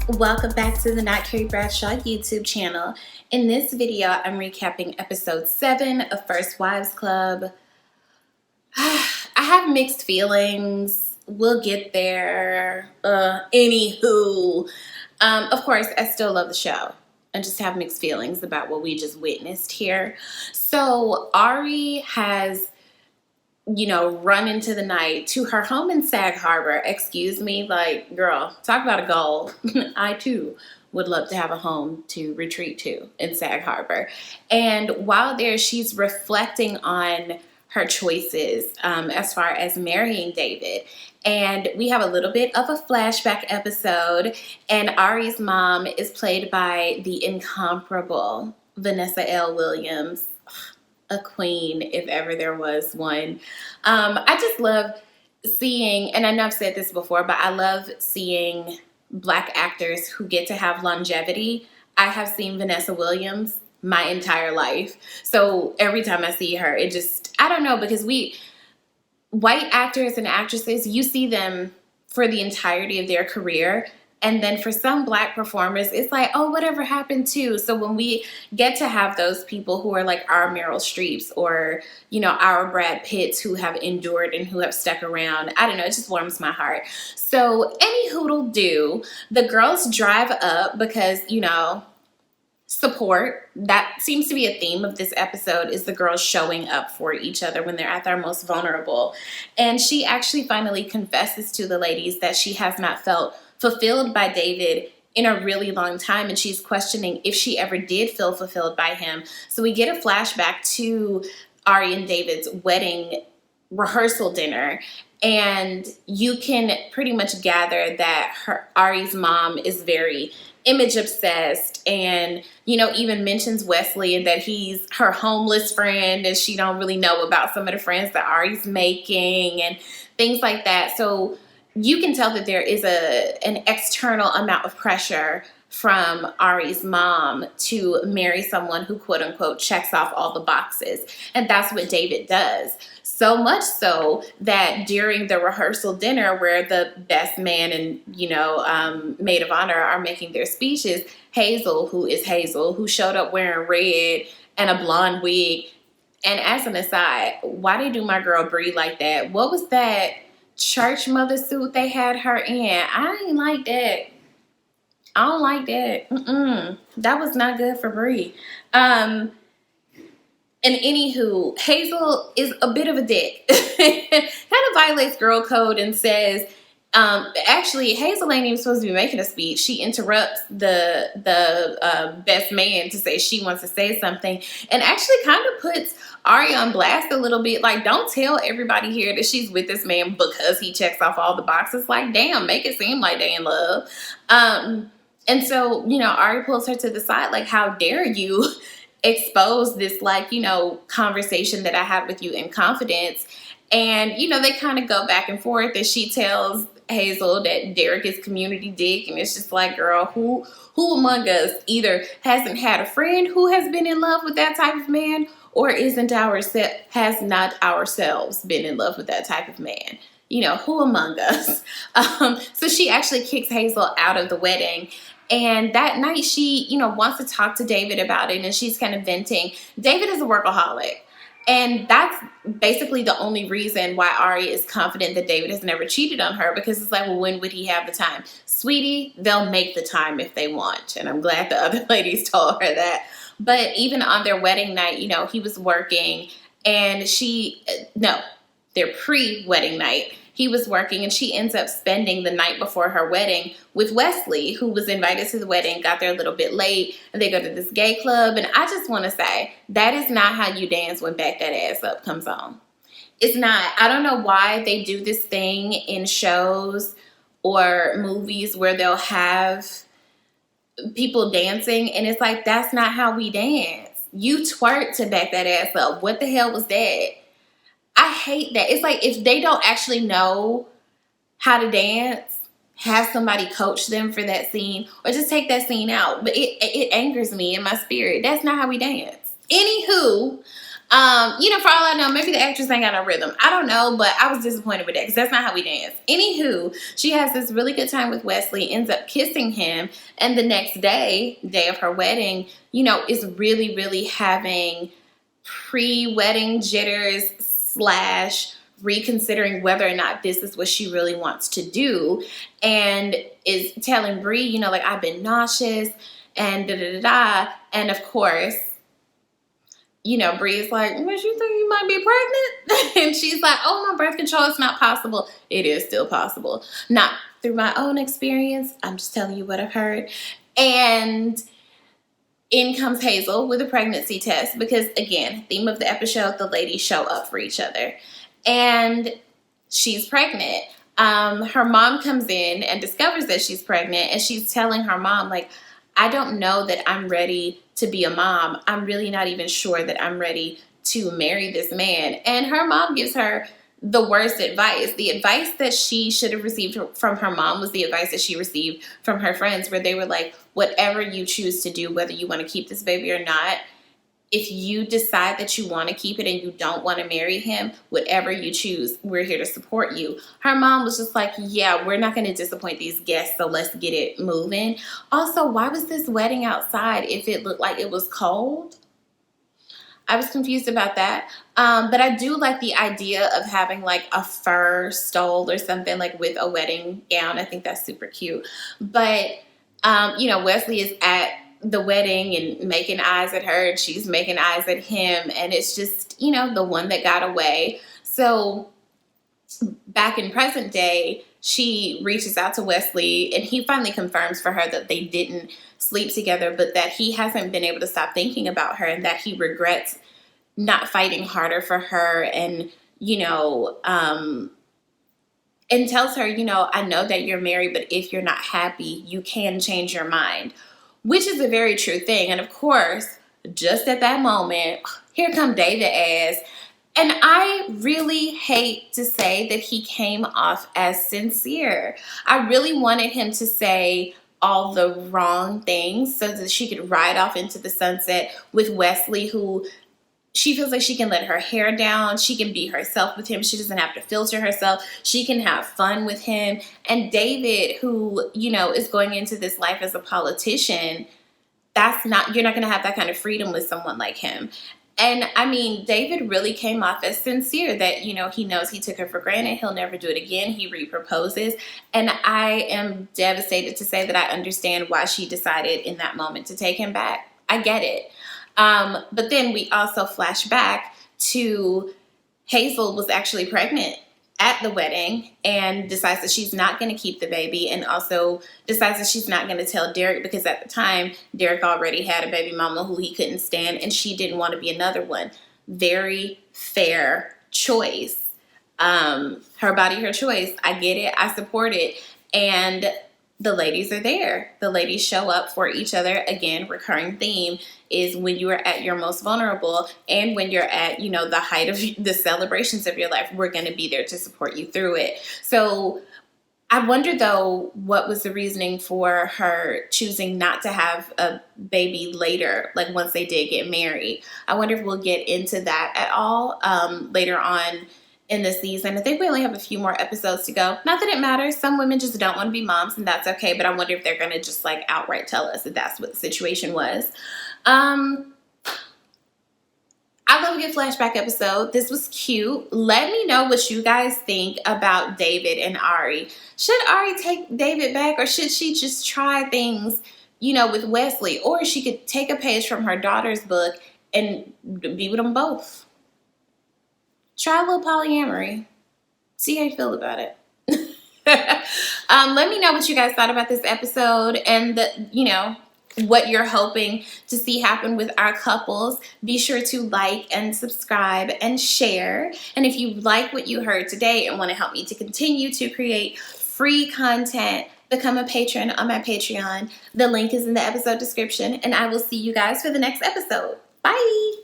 Welcome back to the Not Carrie Bradshaw YouTube channel. In this video, I'm recapping episode 7 of First Wives Club. I have mixed feelings. We'll get there. Anywho, of course, I still love the show. I just have mixed feelings about what we just witnessed here. So Ari has run into the night to her home in Sag Harbor. Excuse me, like, girl, talk about a goal. I too would love to have a home to retreat to in Sag Harbor. And while there, she's reflecting on her choices as far as marrying David. And we have a little bit of a flashback episode, and Ari's mom is played by the incomparable Vanessa L. Williams. A queen, if ever there was one. I just love seeing, and I know I've said this before, but I love seeing Black actors who get to have longevity. I have seen Vanessa Williams my entire life. So every time I see her, it just, I don't know, because white actors and actresses, you see them for the entirety of their career. And then for some Black performers, it's like, oh, whatever happened to? So when we get to have those people who are like our Meryl Streeps or, our Brad Pitts who have endured and who have stuck around, I don't know, it just warms my heart. So any hoodle do, the girls drive up because, support. That seems to be a theme of this episode, is the girls showing up for each other when they're at their most vulnerable. And she actually finally confesses to the ladies that she has not felt fulfilled by David in a really long time, and she's questioning if she ever did feel fulfilled by him. So we get a flashback to Ari and David's wedding rehearsal dinner, and you can pretty much gather that Ari's mom is very image obsessed, and even mentions Wesley and that he's her homeless friend, and she don't really know about some of the friends that Ari's making and things like that. So you can tell that there is an external amount of pressure from Ari's mom to marry someone who, quote unquote, checks off all the boxes. And that's what David does. So much so that during the rehearsal dinner where the best man and, maid of honor are making their speeches, Hazel, who showed up wearing red and a blonde wig. And as an aside, why they do my girl Brie like that? What was that church mother suit they had her in? I ain't like that. I don't like that. That was not good for Brie. And anywho, Hazel is a bit of a dick. Kind of violates girl code and says, actually, Hazel ain't even supposed to be making a speech. She interrupts the best man to say she wants to say something, and actually kind of puts Ari on blast a little bit. Like, don't tell everybody here that she's with this man because he checks off all the boxes. Like, damn, make it seem like they in love. And so, Ari pulls her to the side, like, how dare you expose this, conversation that I had with you in confidence. And, they kind of go back and forth, and she tells Hazel that Derek is community dick, and it's just like, girl, who among us either hasn't had a friend who has been in love with that type of man, or has not ourselves been in love with that type of man? Who among us? So she actually kicks Hazel out of the wedding. And that night she, wants to talk to David about it, and she's kind of venting. David is a workaholic. And that's basically the only reason why Ari is confident that David has never cheated on her, because it's like, well, when would he have the time? Sweetie, they'll make the time if they want. And I'm glad the other ladies told her that. But even on their wedding night, he was working, and their pre-wedding night, he was working, and she ends up spending the night before her wedding with Wesley, who was invited to the wedding, got there a little bit late, and they go to this gay club. And I just want to say, that is not how you dance when Back That Ass Up comes on. It's not. I don't know why they do this thing in shows or movies where they'll have people dancing, and it's like, that's not how we dance. You twerk to Back That Ass Up. What the hell was that? I hate that. It's like, if they don't actually know how to dance, have somebody coach them for that scene, or just take that scene out. But it angers me in my spirit. That's not how we dance. Anywho, For all I know, maybe the actress ain't got no rhythm. I don't know, but I was disappointed with that because that's not how we dance. Anywho, she has this really good time with Wesley, ends up kissing him, and the next day of her wedding, is really, really having pre-wedding jitters / reconsidering whether or not this is what she really wants to do, and is telling Bree, I've been nauseous and da-da-da-da, and of course, Bree is like, what, you think you might be pregnant? And she's like, oh, my birth control is not possible. It is still possible. Not through my own experience. I'm just telling you what I've heard. And in comes Hazel with a pregnancy test because, again, theme of the episode, the ladies show up for each other. And she's pregnant. Her mom comes in and discovers that she's pregnant, and she's telling her mom, like, I don't know that I'm ready to be a mom. I'm really not even sure that I'm ready to marry this man. And her mom gives her the worst advice. The advice that she should have received from her mom was the advice that she received from her friends, where they were like, whatever you choose to do, whether you want to keep this baby or not, if you decide that you want to keep it and you don't want to marry him, whatever you choose, we're here to support you. Her mom was just like, yeah, we're not going to disappoint these guests, so let's get it moving. Also, why was this wedding outside if it looked like it was cold? I was confused about that. But I do like the idea of having like a fur stole or something like with a wedding gown. I think that's super cute. But, Wesley is at the wedding and making eyes at her, and she's making eyes at him, and it's just, the one that got away. So back in present day, she reaches out to Wesley, and he finally confirms for her that they didn't sleep together, but that he hasn't been able to stop thinking about her, and that he regrets not fighting harder for her, and and tells her, I know that you're married, but if you're not happy, you can change your mind. Which is a very true thing. And of course, just at that moment, here come David as, and I really hate to say that he came off as sincere. I really wanted him to say all the wrong things so that she could ride off into the sunset with Wesley, who she feels like she can let her hair down. She can be herself with him. She doesn't have to filter herself. She can have fun with him. And David, who, is going into this life as a politician, you're not going to have that kind of freedom with someone like him. And I mean, David really came off as sincere that, he knows he took her for granted. He'll never do it again. He reproposes. And I am devastated to say that I understand why she decided in that moment to take him back. I get it. But then we also flash back to Hazel was actually pregnant at the wedding and decides that she's not going to keep the baby, and also decides that she's not going to tell Derek because at the time Derek already had a baby mama who he couldn't stand, and she didn't want to be another one. Very fair choice. Her body, her choice. I get it. I support it. And the ladies are there. The ladies show up for each other. Again, recurring theme is when you are at your most vulnerable and when you're at, the height of the celebrations of your life, we're going to be there to support you through it. So I wonder, though, what was the reasoning for her choosing not to have a baby later, like once they did get married. I wonder if we'll get into that at all later on in the season. I think we only have a few more episodes to go. Not that it matters. Some women just don't want to be moms, and that's okay. But I wonder if they're going to just like outright tell us that that's what the situation was. I love a good flashback episode. This was cute. Let me know what you guys think about David and Ari. Should Ari take David back, or should she just try things, with Wesley? Or she could take a page from her daughter's book and be with them both. Try a little polyamory. See how you feel about it. Let me know what you guys thought about this episode and what you're hoping to see happen with our couples. Be sure to like and subscribe and share. And if you like what you heard today and want to help me to continue to create free content, become a patron on my Patreon. The link is in the episode description, and I will see you guys for the next episode. Bye.